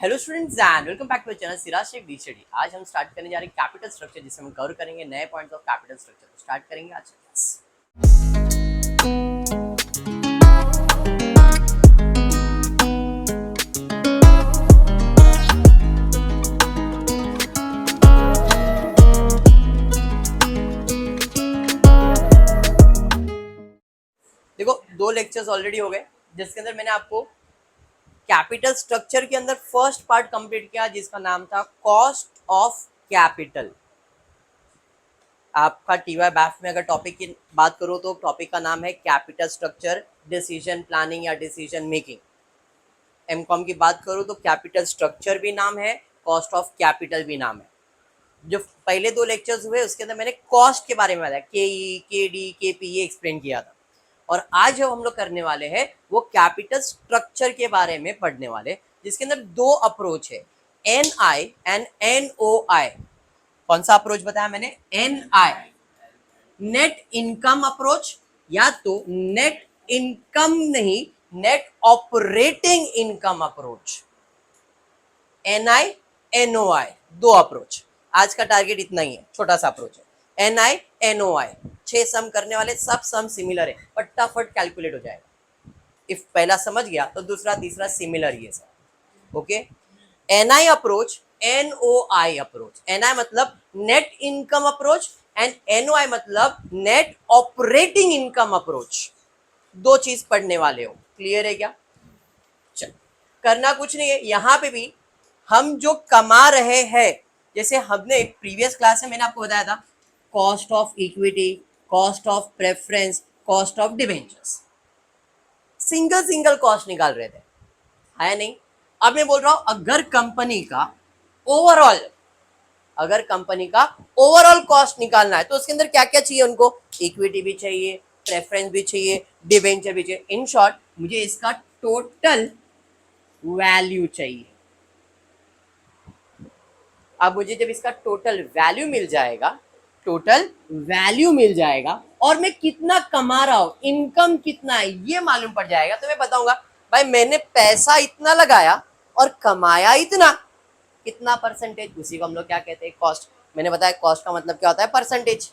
Hello students and welcome back to channel Siraj Shaikh DCD. आज हम start करने जा रहे हैं कैपिटल स्ट्रक्चर, जिसमें हम कवर करेंगे नए पॉइंट्स ऑफ कैपिटल स्ट्रक्चर। तो स्टार्ट करेंगे आज का क्लास। देखो, दो लेक्चर्स ऑलरेडी हो गए जिसके अंदर मैंने आपको कैपिटल स्ट्रक्चर के अंदर फर्स्ट पार्ट कंप्लीट किया, जिसका नाम था कॉस्ट ऑफ कैपिटल। आपका टीवाई बैफ में अगर टॉपिक की बात करो तो टॉपिक का नाम है कैपिटल स्ट्रक्चर, डिसीजन प्लानिंग या डिसीजन मेकिंग। एमकॉम की बात करो तो कैपिटल स्ट्रक्चर भी नाम है, कॉस्ट ऑफ कैपिटल भी नाम है। जो पहले दो लेक्चर्स हुए उसके अंदर मैंने कॉस्ट के बारे में बताया, के ई, के डी, के पी, ये एक्सप्लेन किया था। और आज जो हम लोग करने वाले हैं वो कैपिटल स्ट्रक्चर के बारे में पढ़ने वाले, जिसके अंदर दो अप्रोच है, N I and N O I. कौन सा अप्रोच बताया मैंने? N I, net income approach, या तो नेट इनकम नहीं, net operating income approach. N I, N O I, दो अप्रोच। आज का टारगेट इतना ही है, छोटा सा अप्रोच है। एन आई, एन ओ आई, 6 सम करने वाले, सब सम सिमिलर है, फटाफट कैलकुलेट हो जाएगा। इफ पहला समझ गया तो दूसरा तीसरा सिमिलर ही है सब। Okay, N I approach, N O I approach. N I मतलब net income approach and N O I मतलब नेट ऑपरेटिंग इनकम अप्रोच। दो चीज पढ़ने वाले हो, क्लियर है क्या? चल, करना कुछ नहीं है, यहां पे भी हम जो कमा रहे हैं, जैसे हमने प्रीवियस क्लास में मैंने आपको बताया था, cost of equity, cost of preference, cost of debentures, single single cost निकाल रहे थे, है नहीं? अब मैं बोल रहा हूं अगर कंपनी का ओवरऑल कॉस्ट निकालना है तो उसके अंदर क्या क्या चाहिए उनको? इक्विटी भी चाहिए, प्रेफरेंस भी चाहिए, डिबेंचर भी चाहिए। इन शॉर्ट मुझे इसका टोटल वैल्यू चाहिए। अब मुझे जब इसका टोटल वैल्यू मिल जाएगा और मैं कितना कमा रहा हूं, इनकम कितना है ये मालूम पड़ जाएगा, तो मैं बताऊंगा भाई मैंने पैसा इतना लगाया और कमाया इतना, कितना परसेंटेज, उसी को हम लोग क्या कहते हैं? कॉस्ट। मैंने बताया कॉस्ट का मतलब क्या होता है? परसेंटेज,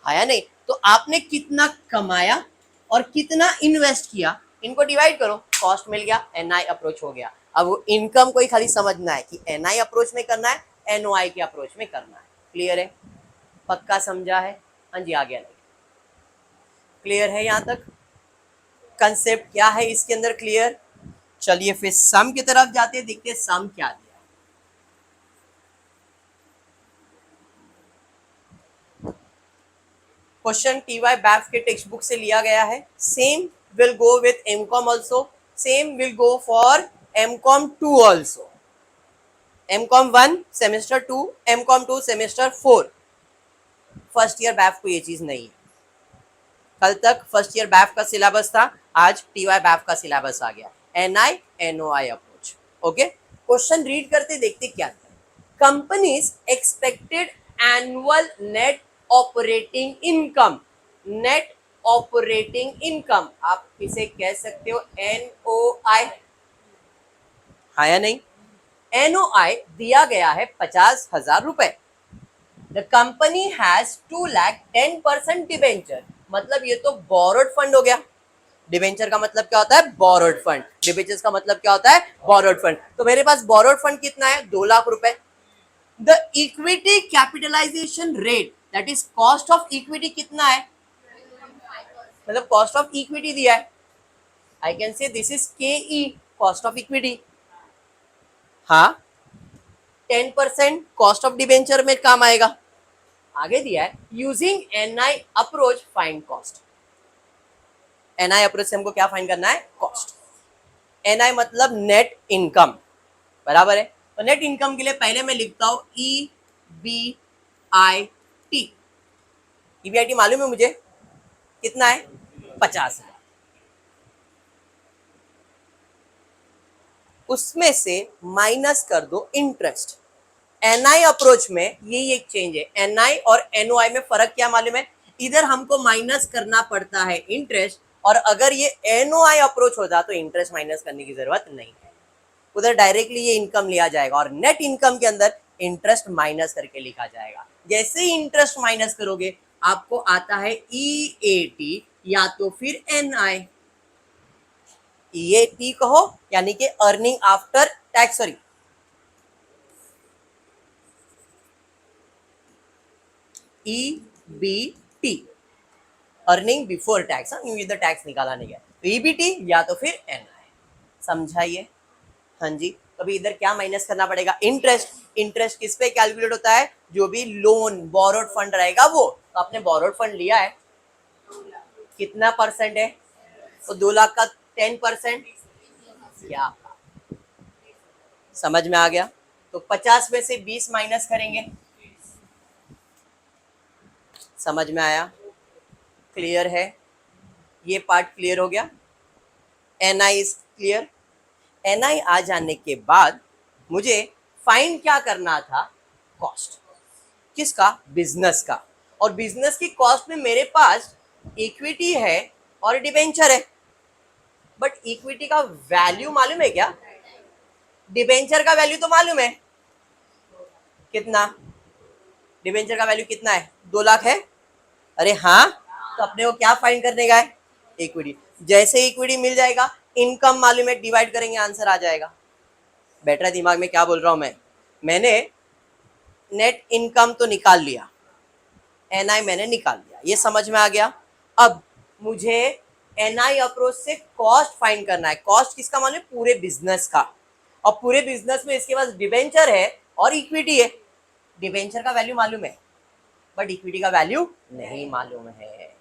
है या नहीं? तो आपने कितना कमाया और कितना इन्वेस्ट किया, इनको डिवाइड करो, कॉस्ट मिल गया, एनआई अप्रोच हो गया। अब वो इनकम को ही खाली समझना है कि एनआई अप्रोच में करना है, एनओआई के अप्रोच में करना है। क्लियर है? पक्का समझा है? हाँ जी, आ गया नहीं? क्लियर है यहाँ तक? कंसेप्ट क्या है इसके अंदर क्लियर? चलिए फिर सम की तरफ जाते हैं, देखते हैं सम क्या दिया। क्वेश्चन टीवाई बैफ के टेक्स्ट बुक से लिया गया है। Same will go with MCom also, same will go for MCom 2 also. MCom 1 semester 2, MCom 2 semester 4। First year BAF को ये चीज नहीं है। कल तक फर्स्ट ईयर बैफ का सिलेबस था, आज टीवाई बैफ का सिलेबस आ गया, NI NOI approach. Okay, question read करते देखते क्या था। Companies expected annual net operating income, net operating income आप इसे कह सकते हो एनओआई, हाँ या नहीं? एनओआई दिया गया है 50,000 रुपए। द कंपनी हैज 2,10% डिबेंचर, मतलब ये तो बोरोड फंड हो गया। डिबेंचर का मतलब क्या होता है? Borrowed fund. डिबेंचर्स का मतलब क्या होता है? Borrowed fund. तो मेरे पास बोरोड फंड कितना है? 2 लाख रुपए। The equity capitalization rate, that is cost of equity कितना है? मतलब कॉस्ट ऑफ इक्विटी दिया है, I can say this is K E, cost of equity. हाँ, 10% कॉस्ट ऑफ डिबेंचर में काम आएगा। आगे दिया है using NI approach find cost. NI approach से हमको क्या फाइंड करना है? कॉस्ट। एनआई मतलब नेट इनकम, बराबर है? तो नेट इनकम के लिए पहले मैं लिखता हूं E B I T. EBIT मालूम है मुझे कितना है? 50,000। उसमें से माइनस कर दो इंटरेस्ट। एनआई अप्रोच में यही एक चेंज है, एनआई और एनओआई में फर्क क्या मालूम है? इधर हमको माइनस करना पड़ता है इंटरेस्ट, और अगर ये एनओआई अप्रोच होता तो इंटरेस्ट माइनस करने की जरूरत नहीं है। उधर डायरेक्टली ये इनकम लिया जाएगा और नेट इनकम के अंदर इंटरेस्ट माइनस करके लिखा जाएगा। जैसे ही इंटरेस्ट माइनस करोगे आपको आता है EAT या तो फिर NI। EAT कहो यानी कि earning after tax, sorry EBT, earning before tax, इधर टैक्स निकाला नहीं है तो EBT या तो फिर NI। समझाइए। हाँ जी, तो अभी इधर क्या माइनस करना पड़ेगा? इंटरेस्ट। इंटरेस्ट किस पे कैलकुलेट होता है? जो भी लोन बोरोड फंड रहेगा वो। तो आपने बोरोड फंड लिया है, कितना परसेंट है? तो 2 लाख का 10%। क्या समझ में आ गया? तो 50 में से 20 माइनस करेंगे। समझ में आया? क्लियर है? ये पार्ट क्लियर हो गया? NI is clear? NI आ जाने के बाद मुझे फाइंड क्या करना था? कॉस्ट। किसका? बिजनेस का। और बिजनेस की कॉस्ट में मेरे पास इक्विटी है और डिबेंचर है, बट इक्विटी का वैल्यू मालूम है क्या? डिबेंचर का वैल्यू तो मालूम है कितना? डिबेंचर का वैल्यू कितना है? 2 लाख है। अरे हाँ, तो अपने को क्या फाइंड करने का है? इक्विटी। जैसे इक्विटी मिल जाएगा, इनकम मालूम है, डिवाइड करेंगे आंसर आ जाएगा। बैठ दिमाग में? क्या बोल रहा हूं मैंने नेट इनकम तो निकाल लिया, NI मैंने निकाल लिया, ये समझ में आ गया। अब मुझे NI अप्रोच से कॉस्ट फाइंड करना है। कॉस्ट किसका मालूम है? पूरे बिजनेस का। और पूरे बिजनेस में इसके पास डिबेंचर है और इक्विटी है। डिबेंचर का वैल्यू मालूम है बट इक्विटी का वैल्यू नहीं मालूम है।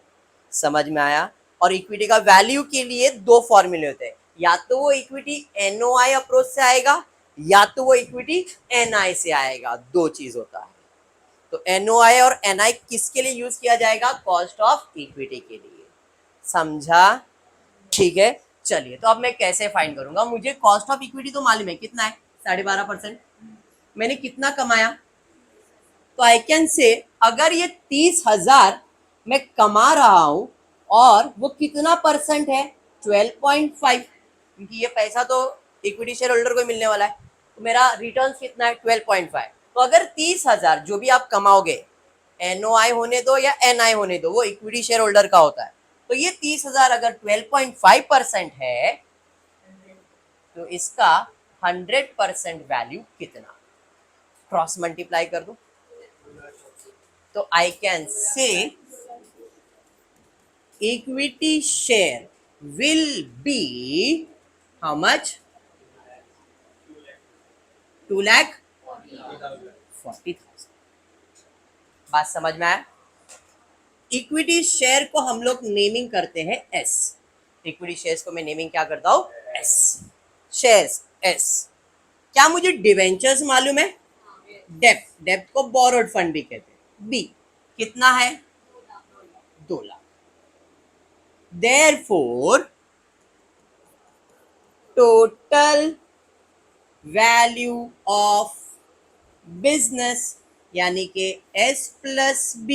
समझ में आया? और इक्विटी का वैल्यू के लिए 2 फॉर्मूले होते हैं, या तो वो इक्विटी NOI अप्रोच से आएगा या तो वो इक्विटी NI से आएगा। 2 चीज होता है। तो NOI और NI किसके लिए यूज किया जाएगा? कॉस्ट ऑफ इक्विटी के लिए। समझा? ठीक है, चलिए तो अब मैं कैसे फाइंड करूंगा? मुझे कॉस्ट ऑफ इक्विटी तो मालूम है कितना है, 12.5%। मैंने कितना कमाया? तो आई कैन से अगर ये 30,000 मैं कमा रहा हूं और वो कितना परसेंट है? 12.5, क्योंकि ये पैसा तो इक्विटी शेयर होल्डर को मिलने वाला है। तो मेरा रिटर्न कितना है? 12.5। तो अगर 30,000 जो भी आप कमाओगे, NOI होने दो या NI होने दो, वो इक्विटी शेयर होल्डर का होता है। तो ये 30,000 अगर 12.5% है तो इसका 100% वैल्यू कितना? क्रॉस मल्टीप्लाई कर दो तो आई कैन से equity share will be how much? 2,40,000। बात समझ में आया? इक्विटी शेयर को हम लोग नेमिंग करते हैं S। इक्विटी शेयर्स को मैं नेमिंग क्या करता हूं? S। Shares S। क्या मुझे डिवेंचर्स मालूम है? डेप्ट। डेप्ट को बोरोड फंड भी कहते हैं। B कितना है? 2 lakh. Therefore total value of business यानी कि S+B।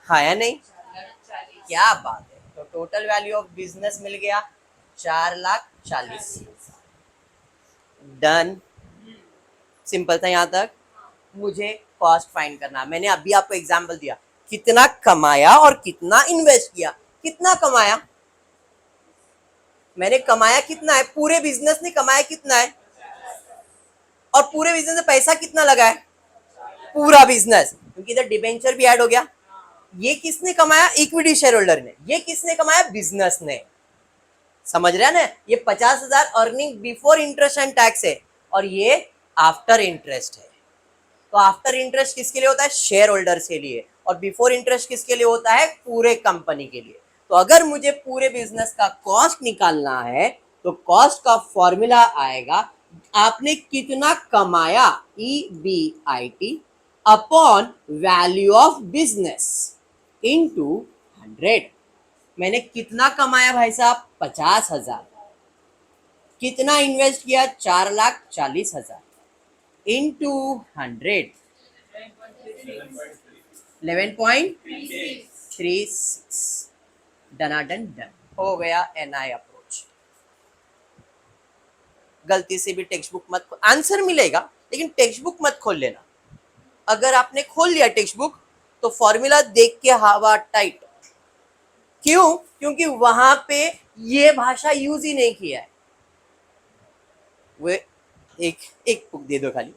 हाँ या नहीं? क्या बात है। तो टोटल वैल्यू ऑफ बिजनेस मिल गया 4,40,000। डन। सिंपल था यहां तक। मुझे कॉस्ट फाइंड करना। मैंने अभी आपको एग्जांपल दिया, कितना कमाया और कितना इन्वेस्ट किया। कितना कमाया? मैंने कमाया कितना है? पूरे बिजनेस ने कमाया कितना है? और पूरे बिजनेस में पैसा कितना लगा है? पूरा बिजनेस, क्योंकि इधर डिबेंचर भी ऐड हो गया। ये किसने कमाया? इक्विटी शेयर होल्डर ने। ये किसने कमाया? बिजनेस ने। समझ रहे हैं ना? ये 50,000 earning before interest and tax है और ये आफ्टर इंटरेस्ट है। तो आफ्टर इंटरेस्ट किसके लिए होता है? शेयर होल्डर्स के लिए। और बिफोर इंटरेस्ट किसके लिए होता है? पूरे कंपनी के लिए। तो अगर मुझे पूरे बिजनेस का कॉस्ट निकालना है तो कॉस्ट का फॉर्मूला आएगा आपने कितना कमाया, EBIT upon value of business into 100। मैंने कितना कमाया भाई साहब? 50,000। कितना इन्वेस्ट किया? 4,40,000 इंटू 100 11.36। डनाडन डन हो गया NI अप्रोच। गलती से भी टेक्स्ट बुक मत, आंसर मिलेगा लेकिन टेक्स्ट बुक मत खोल लेना। अगर आपने खोल लिया टेक्स्ट बुक तो फॉर्मूला देख के हवा टाइट। क्यों? क्योंकि वहां पे ये भाषा यूज ही नहीं किया है। वे एक बुक दे दो खाली,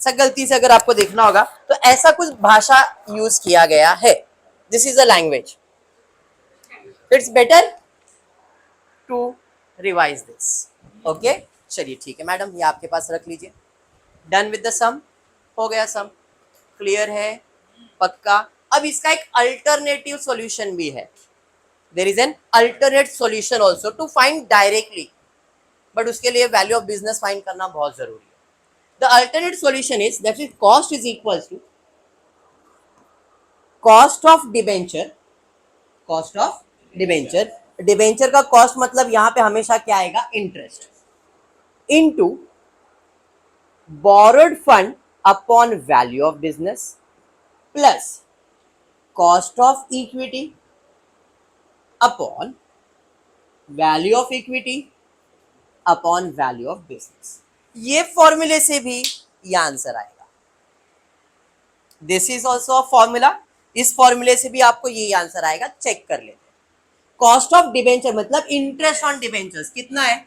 सब गलती से अगर आपको देखना होगा तो ऐसा कुछ भाषा यूज किया गया है। This is a language, it's better to revise this. Okay, चलिए ठीक है मैडम, ये आपके पास रख लीजिए। डन विद द सम, हो गया सम, क्लियर है पक्का। अब इसका एक अल्टरनेटिव सॉल्यूशन भी है। There is an alternate solution also to find directly, but उसके लिए वैल्यू ऑफ बिजनेस फाइंड करना बहुत जरूरी है। The alternate solution is that is cost is equals to cost of debenture, cost of debenture, debenture का cost मतलब यहां पे हमेशा क्या आएगा, interest, into borrowed fund upon value of business plus cost of equity upon value of equity upon value of business। ये फॉर्मूले से भी ये आंसर आएगा। This is also a formula, इस फॉर्मूले से भी आपको ये आंसर आएगा, चेक कर लेते हैं। कॉस्ट ऑफ डिबेंचर मतलब इंटरेस्ट ऑन डिबेंचर्स कितना है,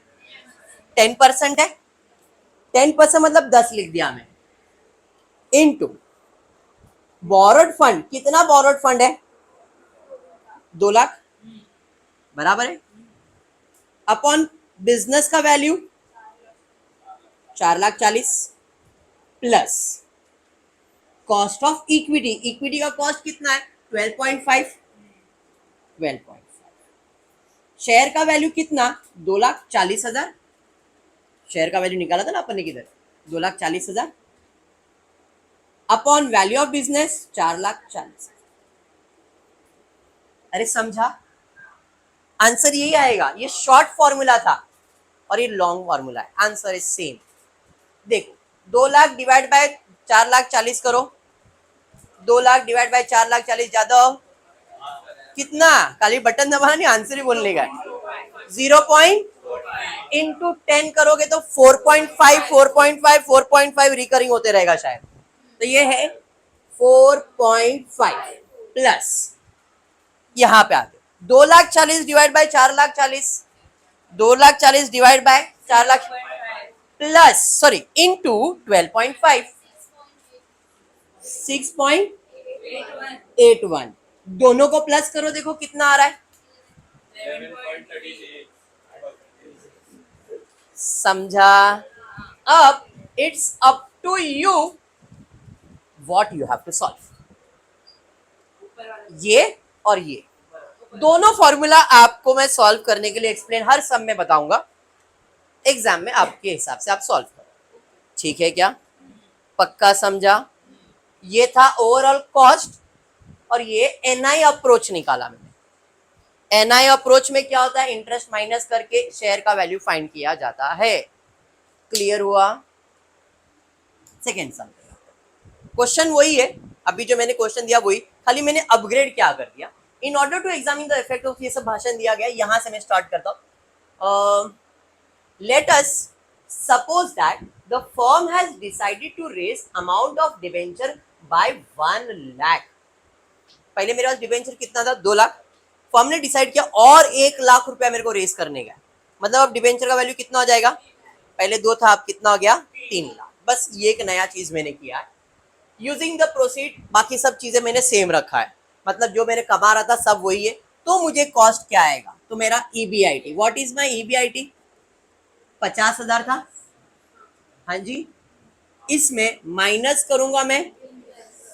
10% है, 10% मतलब 10 लिख दिया मैं, इनटू बोरोड फंड, कितना बोरोड फंड है, 2 लाख बराबर है, अपॉन बिजनेस का value 4,40,000 plus cost of equity, equity का कॉस्ट कितना है 12.5, 12.5, शेयर का वैल्यू कितना 2,40,000, शेयर का वैल्यू निकाला था ना अपन ने किधर, 2,40,000 अपॉन वैल्यू ऑफ बिजनेस 4,40,000। अरे समझा, आंसर यही आएगा। ये शॉर्ट फॉर्मूला था और ये लॉन्ग फॉर्मूला है, आंसर इज सेम। देखो 2 लाख डिवाइड बाय 4,40,000 करो, 2 लाख डिवाइड बाय 4,40,000 ज्यादा हो कितना, खाली बटन दबाना नहीं, आंसर ही बोलने का। 0. इंटू 10 करोगे तो 4.5, 4.5, 4.5 रिकरिंग होते रहेगा शायद, तो ये है 4.5 प्लस यहां पे आते 2,40,000 divide by 4,40,000, 2,40,000 divide by 4 lakh plus sorry into 12.5, 6.81, दोनों को प्लस करो, देखो कितना आ रहा है, समझा। अब it's up to you what you have to solve. ये और ये दोनों फॉर्मूला आपको मैं सॉल्व करने के लिए एक्सप्लेन हर सम में बताऊंगा, एग्जाम में आपके हिसाब से आप सॉल्व करो, ठीक है क्या, पक्का समझा। ये था ओवरऑल कॉस्ट और ये एनआई अप्रोच निकाला मैंने। एनआई अप्रोच में क्या होता है, इंटरेस्ट माइनस करके शेयर का वैल्यू फाइंड किया जाता है। क्लियर हुआ। सेकेंड सम क्वेश्चन वही है, अभी जो मैंने क्वेश्चन दिया वही, खाली मैंने अपग्रेड क्या कर दिया। In order to examine the effect of, ये सब भाषण दिया गया, यहां से मैं स्टार्ट करता हूं। Let us suppose that the firm has decided to raise amount of debenture by 1 lakh. पहले मेरे पास डिबेंचर कितना था, 2 लाख, फर्म ने डिसाइड किया और 1 लाख रुपया मेरे को रेज करने का, मतलब अब डिबेंचर का वैल्यू कितना हो जाएगा, पहले 2 था, अब कितना हो गया 3 लाख। बस ये एक नया चीज मैंने किया है, यूजिंग द प्रोसीड, बाकी सब चीजें मैंने सेम रखा है, मतलब जो मैंने कमा रहा था सब वही है। तो मुझे कॉस्ट क्या आएगा, तो मेरा EBIT, what is my EBIT, 50,000 था, हाँ जी, इसमें माइनस करूंगा मैं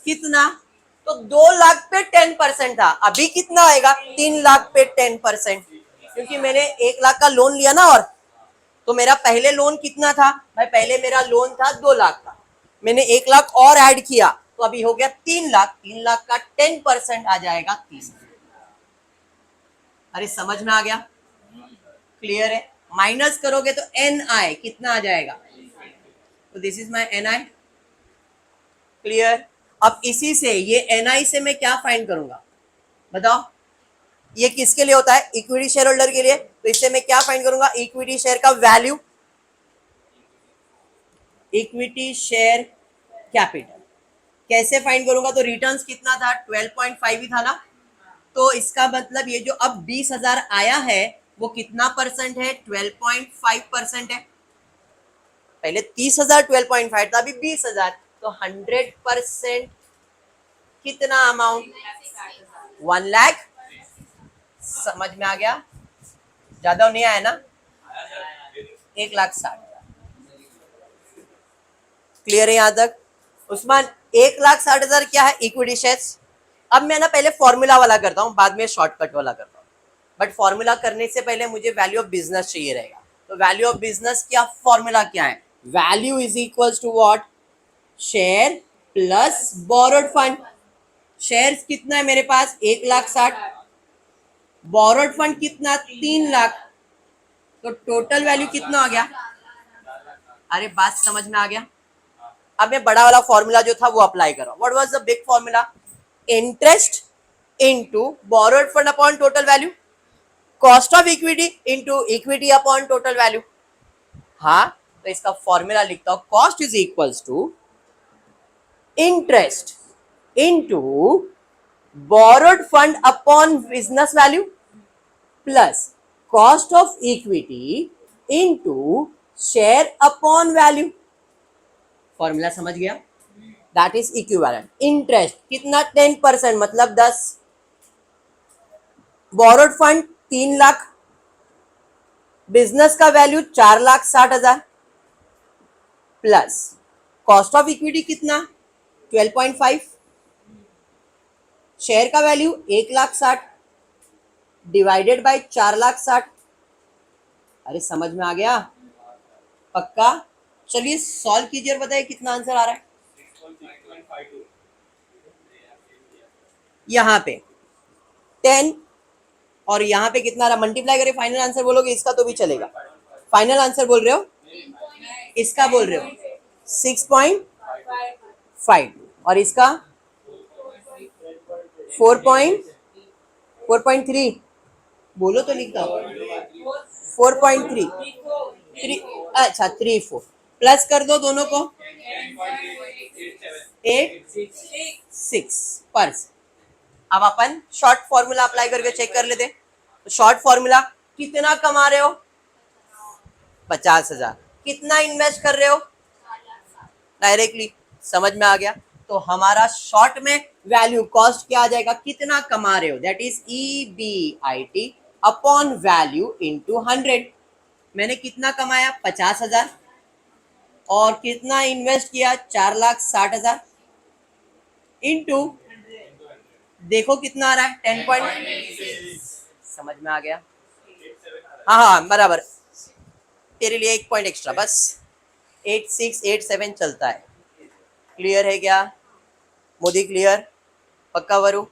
कितना, तो 2 लाख पे 10% था, अभी कितना आएगा 3 लाख पे 10%, क्योंकि मैंने 1 लाख का लोन लिया ना, और तो मेरा पहले लोन कितना था भाई, पहले मेरा लोन था 2 लाख का, मैंने 1 लाख और ऐड किया तो अभी हो गया 3 लाख, 3 लाख का 10% आ जाएगा 30। अरे समझ में आ गया, क्लियर है। माइनस करोगे तो NI कितना आ जाएगा, तो this is my NI, clear. अब इसी से ये NI से मैं क्या फाइंड करूंगा बताओ, ये किसके लिए होता है, इक्विटी शेयर होल्डर के लिए, तो इससे मैं क्या फाइंड करूंगा, इक्विटी शेयर का वैल्यू, इक्विटी शेयर कैपिटल। कैसे फाइंड करूंगा? तो रिटर्न्स कितना था? 12.5 ही था ना। तो इसका मतलब ये जो अब 20,000 आया है वो कितना परसेंट है? 12.5% है। पहले 30,000 12.5 था, अभी 20,000, तो 100% कितना अमाउंट? 1,00,000। समझ में आ गया? ज्यादा नहीं आया ना? 1,60,000। क्लियर है यहां तक? उस्मान, 1,60,000 क्या है? Equity shares. अब मैं ना पहले फॉर्मूला वाला करता हूँ, बाद में शॉर्टकट वाला करता हूँ, बट फॉर्मूला करने से पहले मुझे वैल्यू ऑफ बिजनेस चाहिए रहेगा। तो वैल्यू ऑफ बिजनेस क्या फॉर्मूला क्या है? Value is equals to what? Share plus borrowed fund. Shares कितना है मेरे पास? 1,60,000। बोरोड फंड कितना? 3,00,000। तो टोटल वैल्यू कितना आ गया? अरे बात समझ में आ गया? अब मैं बड़ा वाला फॉर्मूला जो था वो अप्लाई करो। What was the big formula? Interest into borrowed fund upon total value, cost of equity into equity upon total value. हाँ, तो इसका फॉर्मूला लिखता हूं, cost is equals to interest into borrowed fund upon business value plus cost of equity into share upon value. Formula समझ गया? That is equivalent. Interest कितना? 10%, मतलब 10। Borrowed fund 3,00,000, business का value 4,60,000 plus cost of equity कितना? 12.5, share का value 1,60,000 divided by 4,60,000। अरे समझ में आ गया? पक्का? चलिए सॉल्व कीजिए और बताइए कितना आंसर आ रहा है। यहाँ पे 10 और यहाँ पे कितना आ रहा? मल्टीप्लाई करें, फाइनल आंसर बोलोगे इसका तो भी चलेगा। फाइनल आंसर बोल रहे हो? इसका बोल रहे हो? 6.5 और इसका 4.3। बोलो तो लिखता हूँ। 4.3 अच्छा 3-4 प्लस कर दो दोनों को, 8-6 पर। अब अपन शॉर्ट फॉर्मूला अप्लाई करके चेक कर लेते। तो शॉर्ट फॉर्मूला, कितना कमा रहे हो? 50,000। कितना इन्वेस्ट कर रहे हो? डायरेक्टली समझ में आ गया? तो हमारा शॉर्ट में वैल्यू कॉस्ट क्या आ जाएगा? कितना कमा रहे हो, that is EBIT upon value into 100। मैंने कितना कमाया? 50,000 और कितना इन्वेस्ट किया? 4,60,000 इनटू, देखो कितना आ रहा है? 10 पॉइंट। समझ में आ गया? हाँ हाँ बराबर, तेरे लिए 1 पॉइंट एक्स्ट्रा बस। 8-6-8-7 चलता है। क्लियर है क्या मोदी? क्लियर? पक्का वरु?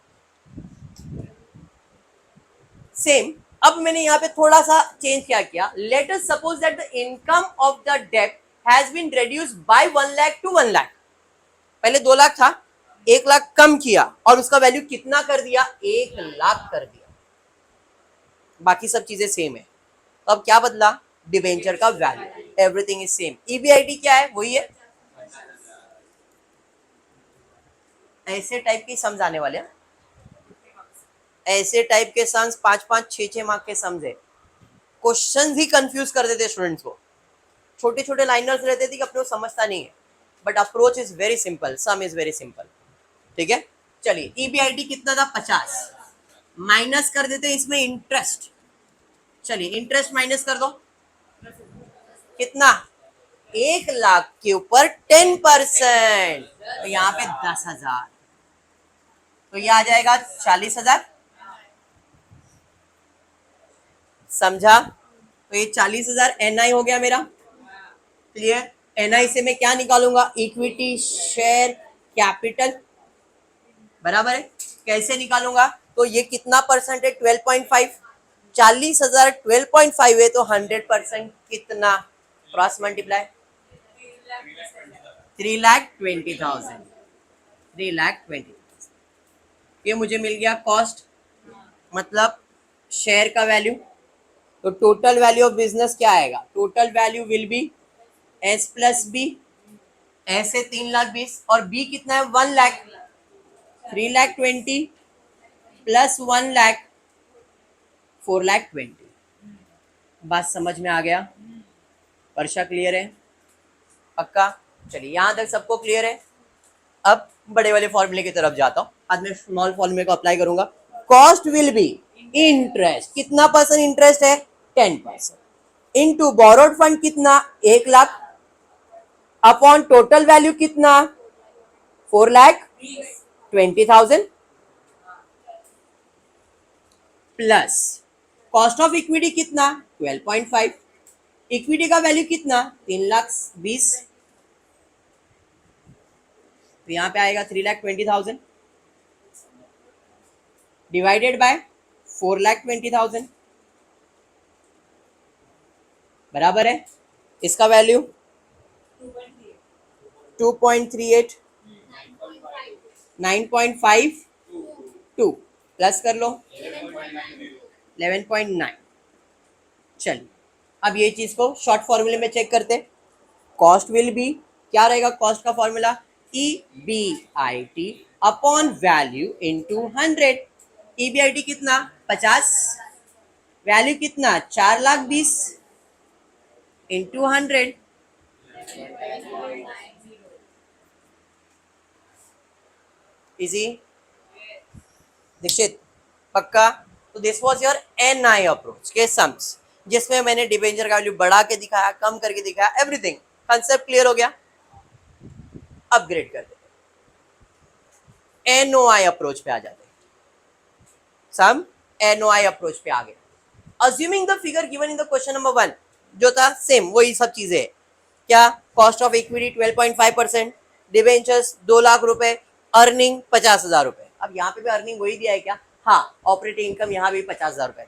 सेम। अब मैंने यहाँ पे थोड़ा सा चेंज क्या किया। Let us suppose that the income of the debt has been reduced by 1,00,000 to 1,00,000। पहले 2,00,000 था, 1,00,000 कम किया और उसका वैल्यू कितना कर दिया? 1,00,000 कर दिया। बाकी सब चीजें सेम है। तो अब क्या बदला? डिबेंचर का value, everything is same. EBIT क्या है? वही है। ऐसे टाइप के सम्स आने वाले हैं, ऐसे टाइप के सम्स 5-5 6-6 मार्क के सम्स है। क्वेश्चन ही कंफ्यूज कर देते स्टूडेंट्स को। छोटे छोटे लाइनर्स रहते थे कि अपने को समझता नहीं है, but approach is very simple, some is very simple. ठीक है, चलिए EBIT कितना था? 50। माइनस कर देते इसमें इंटरेस्ट। चलिए इंटरेस्ट माइनस कर दो, कितना? 1,00,000 के ऊपर 10%, तो यहाँ पे 10,000, तो ये आ जाएगा 40,000। समझा? तो ये 40,000 NI हो गया मेरा। क्लियर? NI से मैं क्या निकालूंगा? Equity share capital. बराबर है? कैसे निकालूंगा? तो ये कितना परसेंट है? 12.5। 40,000 12.5 है तो 100% कितना? Cross multiply, 3,20,000। 3,20,000 ये मुझे मिल गया कॉस्ट, मतलब शेयर का वैल्यू। तो टोटल वैल्यू ऑफ बिजनेस क्या आएगा? Total value will be S plus B ऐसे 3,20,000 और बी कितना है 1,00,000, 3,20,000 प्लस 1,00,000 4,20,000। बात समझ में आ गया? वर्षा क्लियर है? पक्का? चलिए यहां तक सबको क्लियर है। अब बड़े वाले फॉर्मूले की तरफ जाता हूं। आज मैं स्मॉल फॉर्मूले को अप्लाई करूंगा। कॉस्ट विल बी इंटरेस्ट, कितना परसेंट इंटरेस्ट है 10%, इनटू बोरोड फंड कितना 1,00,000 अपॉन टोटल वैल्यू कितना 4,20,000 प्लस कॉस्ट ऑफ इक्विटी कितना 12.5, इक्विटी का वैल्यू कितना 3,20,000, तो यहां पे आएगा 3,20,000 डिवाइडेड बाय 4,20,000 बराबर है इसका वैल्यू 2.38, 9.52 प्लस कर लो 11.9। चलिए अब ये चीज को शॉर्ट फॉर्मूले में चेक करते। कॉस्ट विल बी, क्या रहेगा कॉस्ट का formula EBIT upon value into 100। EBIT कितना 50, वैल्यू कितना 4,20,000 इंटू 100, इजी दीक्षित पक्का? तो this was your NI approach के सम्स, जिसमें मैंने डिबेंचर का वैल्यू बढ़ा के दिखाया, कम करके दिखाया, एवरीथिंग। कंसेप्ट क्लियर हो गया? अपग्रेड कर देते, NOI अप्रोच पे आ जाते। सम NOI अप्रोच पे आ गए। Assuming the figure given in the question number 1 जो था सेम वही सब चीजें, क्या कॉस्ट ऑफ इक्विटी 12.5%, डिबेंचर्स 2,00,000 रुपए, अर्निंग 50,000 रुपए। अब यहाँ पे भी अर्निंग वही दिया है क्या? हाँ, ऑपरेटिंग इनकम यहाँ भी 50,000 रुपए।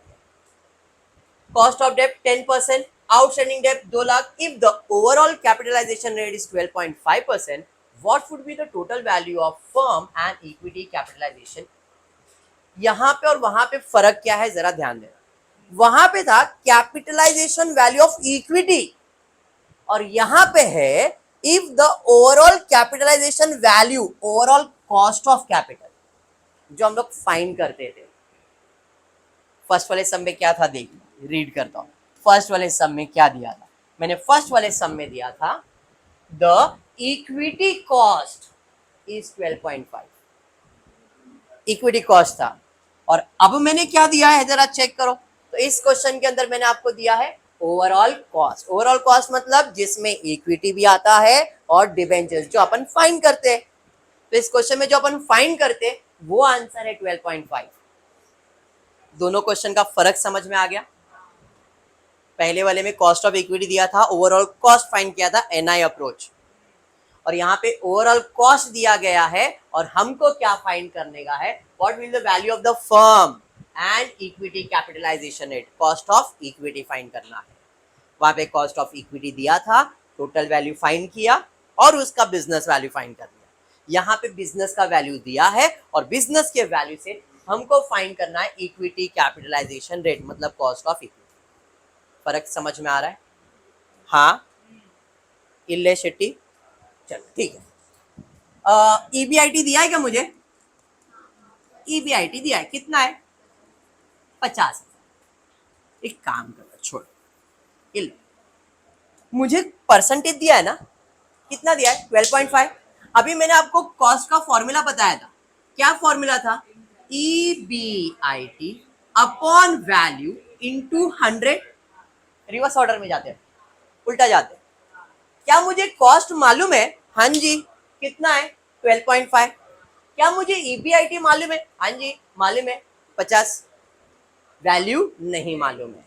Cost of debt 10%, outstanding debt 2,00,000। If the overall capitalization rate is 12.5%, what would be the total value of firm and equity capitalization? यहाँ पे और वहां पे फर्क क्या है जरा ध्यान देना। वहां पे था कैपिटलाइजेशन वैल्यू ऑफ इक्विटी और यहां पे है if the overall capitalization value, overall cost of capital, जो हम लोग फाइंड करते थे। फर्स्ट वाले सम में क्या था देख रीड करता हूं। फर्स्ट वाले सम में क्या दिया था? मैंने फर्स्ट वाले सम में दिया था the equity cost is 12.5, equity cost था। और अब मैंने क्या दिया है जरा चेक करो। तो इस क्वेश्चन के अंदर मैंने आपको दिया है ओवरऑल कॉस्ट। ओवरऑल कॉस्ट मतलब जिसमें इक्विटी भी आता है और डिबेंचर्स जो अपन फाइंड करते हैं। तो इस क्वेश्चन में जो अपन फाइंड करते हैं वो आंसर है 12.5। दोनों क्वेश्चन का फर्क समझ में आ गया? पहले वाले में कॉस्ट ऑफ इक्विटी दिया था, ओवरऑल कॉस्ट फाइंड किया था NI अप्रोच, और यहाँ पे ओवरऑल कॉस्ट दिया गया है और हमको क्या फाइंड करने का है? What will the value of the firm and equity capitalization rate, cost of equity find करना है। वहां पे कॉस्ट ऑफ इक्विटी दिया था, टोटल वैल्यू फाइंड किया और उसका बिजनेस वैल्यू फाइंड कर दिया। यहाँ पे बिजनेस का वैल्यू दिया है और बिजनेस के वैल्यू से हमको फाइंड करना है इक्विटी कैपिटलाइजेशन रेट, मतलब कॉस्ट ऑफ इक्विटी। फर्क समझ में आ रहा है? हाँ इल्ले शेट्टी, चलो ठीक है। EBIT दिया है क्या मुझे? EBIT दिया है, कितना है 50। एक काम करो छोड़, मुझे परसेंटेज दिया है ना, कितना दिया है 12.5। अभी मैंने आपको कॉस्ट का फॉर्मूला बताया था, क्या फॉर्मूला था? EBIT upon value into 100। Reverse order में जाते हैं, उल्टा जाते हैं। क्या मुझे कॉस्ट मालूम है? हाँ जी, कितना है 12.5। क्या मुझे EBIT मालूम है? हाँ जी मालूम है 50। वैल्यू नहीं मालूम है,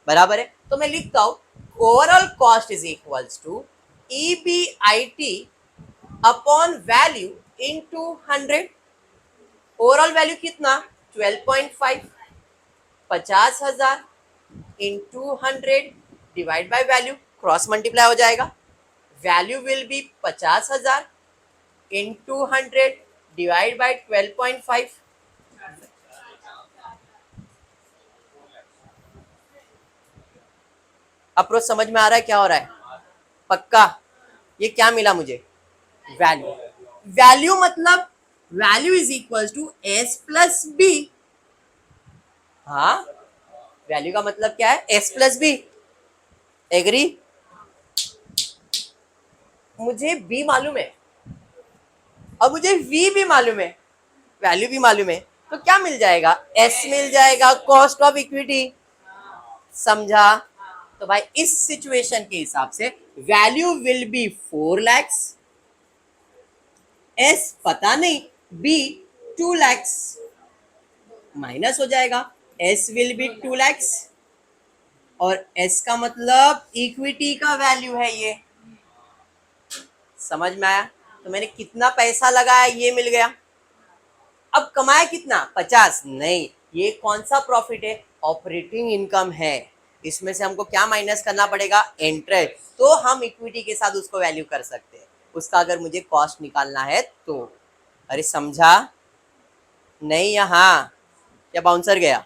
बराबर है। तो मैं लिखता हूं overall cost is equals to EBIT upon value into 100। Overall value कितना 12.5, 50,000 into 100 divide by value, cross multiply हो जाएगा। Value will be 50,000 into 100 divide by 12.5। Approach समझ में आ रहा है क्या हो रहा है? पक्का? ये क्या मिला मुझे? वैल्यू, वैल्यू मतलब value is equal to S plus B. हाँ, वैल्यू का मतलब क्या है? S plus B. एग्री? मुझे बी मालूम है और मुझे वी भी मालूम है, वैल्यू भी मालूम है, तो क्या मिल जाएगा? एस मिल जाएगा, कॉस्ट ऑफ इक्विटी। समझा? तो भाई इस सिचुएशन के हिसाब से value will B 4 lakhs, S पता नहीं, बी 2 lakhs, माइनस हो जाएगा, एस विल बी 2 lakhs और एस का मतलब इक्विटी का वैल्यू है ये। समझ में आया? तो मैंने कितना पैसा लगाया ये मिल गया। अब कमाया कितना? 50 नहीं, ये कौन सा प्रॉफिट है? ऑपरेटिंग इनकम है। इसमें से हमको क्या माइनस करना पड़ेगा? इंटरेस्ट। तो हम इक्विटी के साथ उसको वैल्यू कर सकते हैं, उसका अगर मुझे कॉस्ट निकालना है तो। अरे समझा? नहीं यहाँ क्या बाउंसर गया?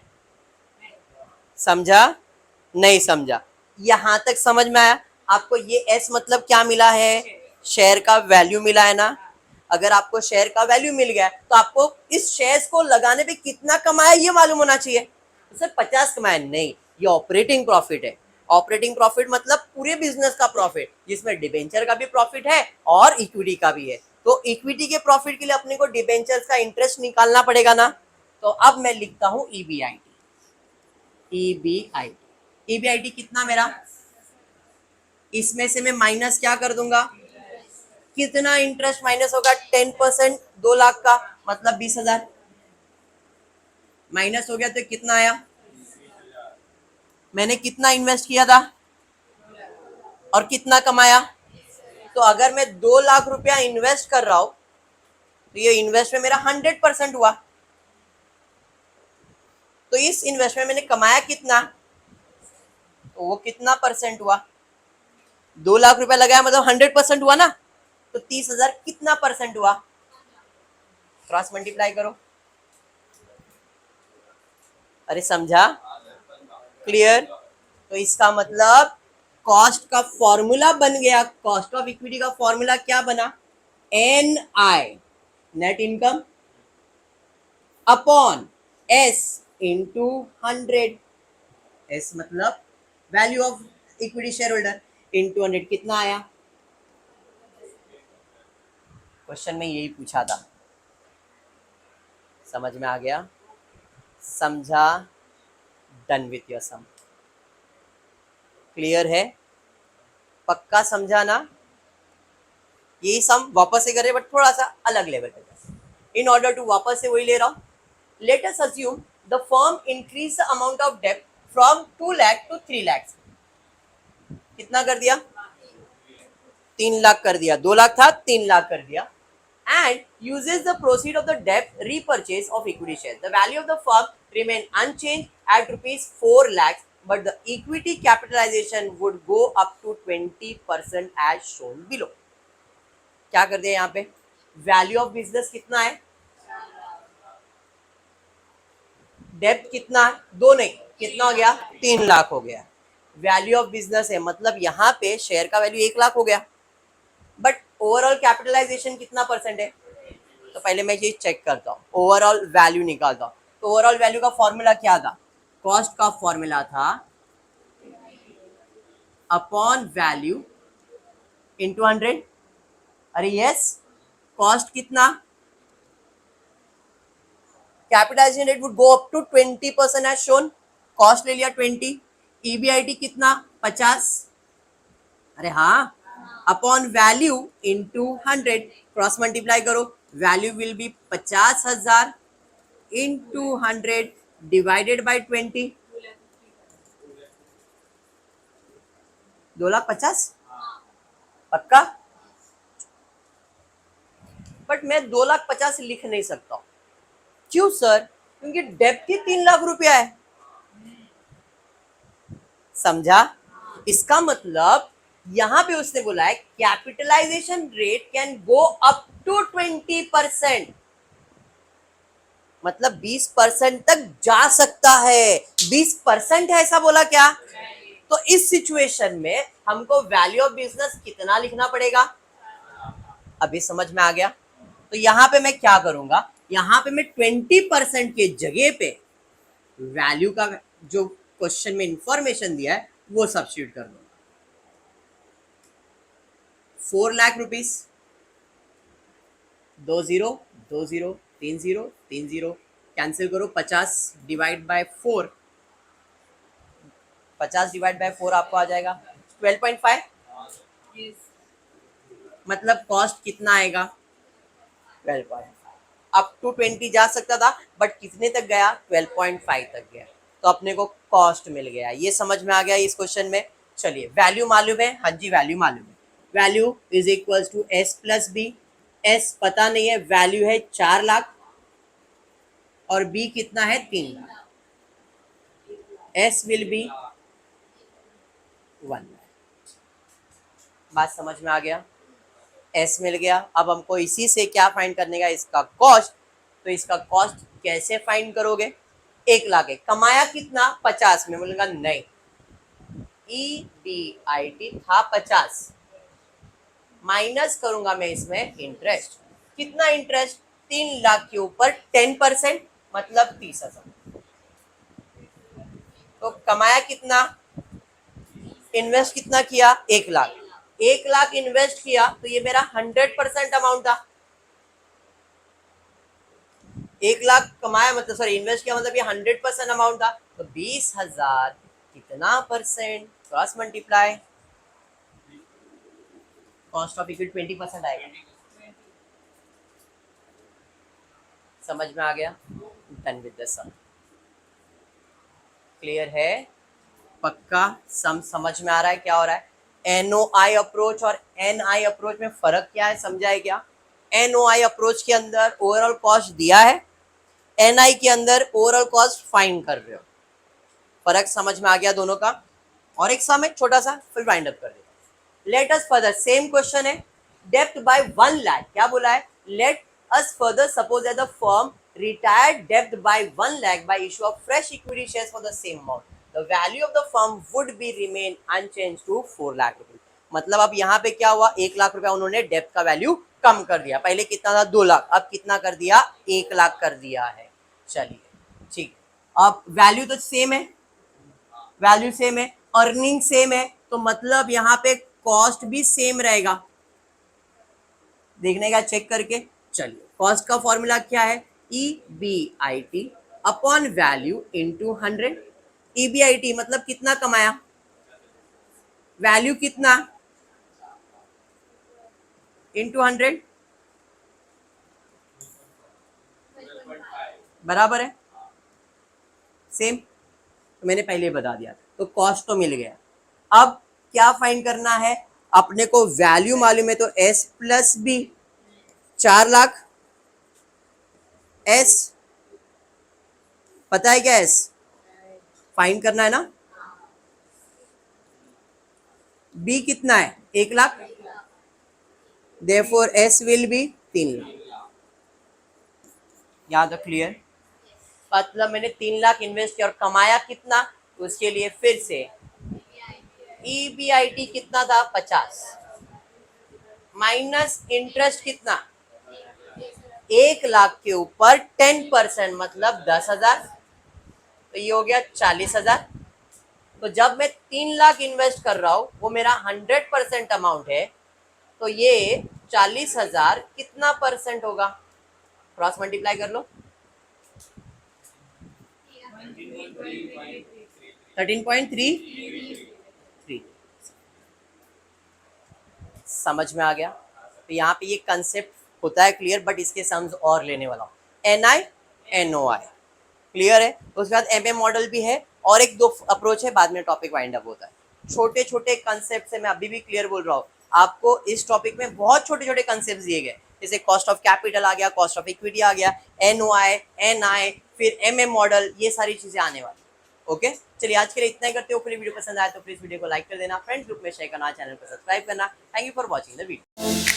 समझा? नहीं समझा? यहां तक समझ में आया आपको? ये एस मतलब क्या मिला है? शेयर का वैल्यू मिला है ना। अगर आपको शेयर का वैल्यू मिल गया तो आपको इस शेयर्स को लगाने पे कितना कमाया ये मालूम होना चाहिए। तो सिर्फ 50 कमाया नहीं, ये ऑपरेटिंग प्रॉफिट है। ऑपरेटिंग प्रॉफिट मतलब पूरे बिजनेस का प्रॉफिट, जिसमें डिबेंचर का भी प्रॉफिट है और इक्विटी का भी है। तो इक्विटी के प्रॉफिट के लिए अपने को डिबेंचर्स का इंटरेस्ट निकालना पड़ेगा ना। तो अब मैं लिखता हूं ईबीआईटी। ईबीआईटी, ईबीआईटी कितना मेरा? इसमें से मैं माइनस क्या कर दूंगा? कितना इंटरेस्ट माइनस होगा? 10%, 2 लाख का मतलब 20,000 माइनस हो गया तो कितना आया? मैंने कितना इन्वेस्ट किया था और कितना कमाया? तो अगर मैं 2 लाख रुपया इन्वेस्ट कर रहा हूं तो ये इन्वेस्ट में मेरा 100% हुआ। तो इस इन्वेस्ट में मैंने कमाया कितना? तो वो कितना परसेंट हुआ? 2 लाख रुपया लगाया मतलब 100% हुआ ना। तो 30,000 कितना परसेंट हुआ? क्रॉस मल्टीप्लाई करो। अरे समझा? क्लियर? तो इसका मतलब कॉस्ट का फॉर्मूला बन गया। कॉस्ट ऑफ इक्विटी का फॉर्मूला क्या बना? N I, net income, upon S into 100। S मतलब value of equity share holder into 100। कितना आया? क्वेश्चन में यही पूछा था। समझ में आ गया? समझा? Done with your sum. Clear है? पक्का समझा ना? यही सम वापस से करे बट थोड़ा सा अलग लेवल पे। इन ऑर्डर टू वापस से वही ले रहा हूं। Let us assume the firm increase the amount of debt from 2 lakh to 3 lakh. कितना कर दिया? 3 लाख कर दिया। 2 लाख था, 3 लाख कर दिया। And uses the proceed of the debt repurchase of equity shares. The value of the firm remain unchanged at rupees 4 lakhs, but the equity capitalization would go up to 20% as shown below. क्या कर दिया यहाँ पे? Value of business कितना है? डेप्ट कितना है? 2 नहीं, कितना हो गया? 3 लाख हो गया। वैल्यू ऑफ बिजनेस है मतलब यहाँ पे शेयर का वैल्यू 1 लाख हो गया, बट ओवरऑल कैपिटलाइजेशन कितना परसेंट है? तो पहले मैं ये चेक करता हूँ, ओवरऑल वैल्यू निकालता हूँ। तो ओवरऑल वैल्यू का फॉर्मूला क्या था? कॉस्ट का फॉर्मूला था अपॉन वैल्यू इंटू 100। अरे यस, कॉस्ट कितना? Capitalization rate would go up to 20% as shown. Cost ले लिया 20, ईबीआईटी कितना? 50। अरे हाँ, upon value into 100, cross multiply करो। Value will be 50,000 into 100 divided by 20। 2,50,000 पक्का? बट मैं 2,50,000 लिख नहीं सकता। क्यों सर? क्योंकि डेप्थ ही 3 लाख रुपया है। समझा? इसका मतलब यहां पे उसने बोला है capitalization rate can go up to 20%, मतलब 20% तक जा सकता है। 20% है ऐसा बोला क्या? तो इस सिचुएशन में हमको वैल्यू ऑफ बिजनेस कितना लिखना पड़ेगा? अभी समझ में आ गया? तो यहाँ पे मैं क्या करूंगा, यहाँ पे मैं 20% के जगह पे वैल्यू का जो क्वेश्चन में इंफॉर्मेशन दिया है वो सब्स्टिट्यूट कर दूंगा। 4 लाख रुपीज, 2 0 2 0 3 0 3 0 कैंसिल करो, 50 डिवाइड बाय 4, 50 डिवाइड बाय 4 आपको आ जाएगा 12.5। मतलब कॉस्ट कितना आएगा 12.5। अप टू 20 जा सकता था बट कितने तक गया 12.5 तक गया, तो अपने को कॉस्ट मिल गया। ये समझ में आ गया इस क्वेश्चन में। चलिए वैल्यू मालूम है, हाँ जी वैल्यू मालूम है, value is equal to S plus B. S पता नहीं है, वैल्यू है 4 लाख और बी कितना है 3 lakh. S will be 1 lakh. बात समझ में आ गया? एस मिल गया। अब हमको इसी से क्या फाइंड करने का, इसका कॉस्ट। तो इसका कॉस्ट कैसे फाइंड करोगे, 1 लाख है, कमाया कितना 50 में, बोलेगा नहीं, EBIT था 50, माइनस करूंगा मैं इसमें इंटरेस्ट। कितना इंटरेस्ट, 3 लाख के ऊपर 10% मतलब 30,000। तो कमाया कितना, इन्वेस्ट कितना किया 1 लाख, 1 लाख इन्वेस्ट किया तो ये मेरा 100% अमाउंट था। 1 लाख कमाया मतलब सॉरी इन्वेस्ट किया मतलब ये 100% अमाउंट था। तो 20,000 कितना percent, cross multiply, cost of equity 20% आएगा। समझ में आ गया? Done with the sum. Clear है? पक्का सम समझ में आ रहा है क्या हो रहा है? NOI अप्रोच और NI अप्रोच में फर्क क्या है, समझा है क्या? NOI अप्रोच के अंदर ओवरऑल कॉस्ट दिया है, NI के अंदर ओवरऑल कॉस्ट फाइंड कर रहे हो। फर्क समझ में आ गया दोनों का? और एक सम है छोटा सा, फिर वाइंड अप कर देते। Let us further, same question है, डेप्ट बाय 1 लाख। क्या बोला है, let us further suppose that the firm retired debt by 1 lakh by issue of fresh equity shares for the same amount. The value of the firm would be remain unchanged to 4 lakh rupees. मतलब अब यहाँ पे क्या हुआ, 1 लाख रुपया उन्होंने डेप्ट का value कम कर दिया। पहले कितना था 2 लाख, अब कितना कर दिया 1 लाख कर दिया है। चलिए ठीक, अब वैल्यू तो सेम है, वैल्यू सेम है, अर्निंग सेम है, तो मतलब यहाँ पे कॉस्ट भी सेम रहेगा। देखने का चेक करके। चलिए कॉस्ट का फॉर्मूला क्या है, EBIT upon value into 100। EBIT मतलब कितना कमाया, वैल्यू कितना इंटू 100 बराबर है सेम, तो मैंने पहले बता दिया। तो कॉस्ट तो मिल गया। अब क्या फाइंड करना है, अपने को वैल्यू मालूम है, तो S plus B 4 lakh, S पता है क्या, S फाइंड करना है ना, B कितना है 1 lakh, therefore S will be 3 lakh. याद है? क्लियर? मतलब मैंने 3 लाख इन्वेस्ट किया और कमाया कितना, उसके लिए फिर से EBIT कितना था 50 माइनस इंटरेस्ट कितना 1 लाख के ऊपर 10% मतलब 10,000, तो ये हो गया 40,000। तो जब मैं 3 लाख इन्वेस्ट कर रहा हूं वो मेरा 100% अमाउंट है, तो ये 40,000 कितना परसेंट होगा, क्रॉस मल्टीप्लाई कर लो, 13.33। समझ में आ गया? तो यहाँ पे ये कंसेप्ट होता है क्लियर, बट इसके सम्स और लेने वाला हूँ। NI NOI क्लियर है? उसके बाद MM मॉडल भी है और एक दो अप्रोच है, बाद में टॉपिक वाइंड अप होता है। छोटे छोटे कंसेप्ट से मैं अभी भी क्लियर बोल रहा हूँ आपको, इस टॉपिक में बहुत छोटे छोटे कंसेप्ट दिए गए, जैसे कॉस्ट ऑफ कैपिटल आ गया, कॉस्ट ऑफ इक्विटी आ गया, NOI NI फिर MM मॉडल, ये सारी चीजें आने वाली। ओके चलिए आज के लिए इतना ही करते हो। वीडियो पसंद आए तो प्लीज वीडियो को लाइक कर देना, फ्रेंड्स ग्रुप में शेयर करना, चैनल को सब्सक्राइब करना। Thank you for watching the video.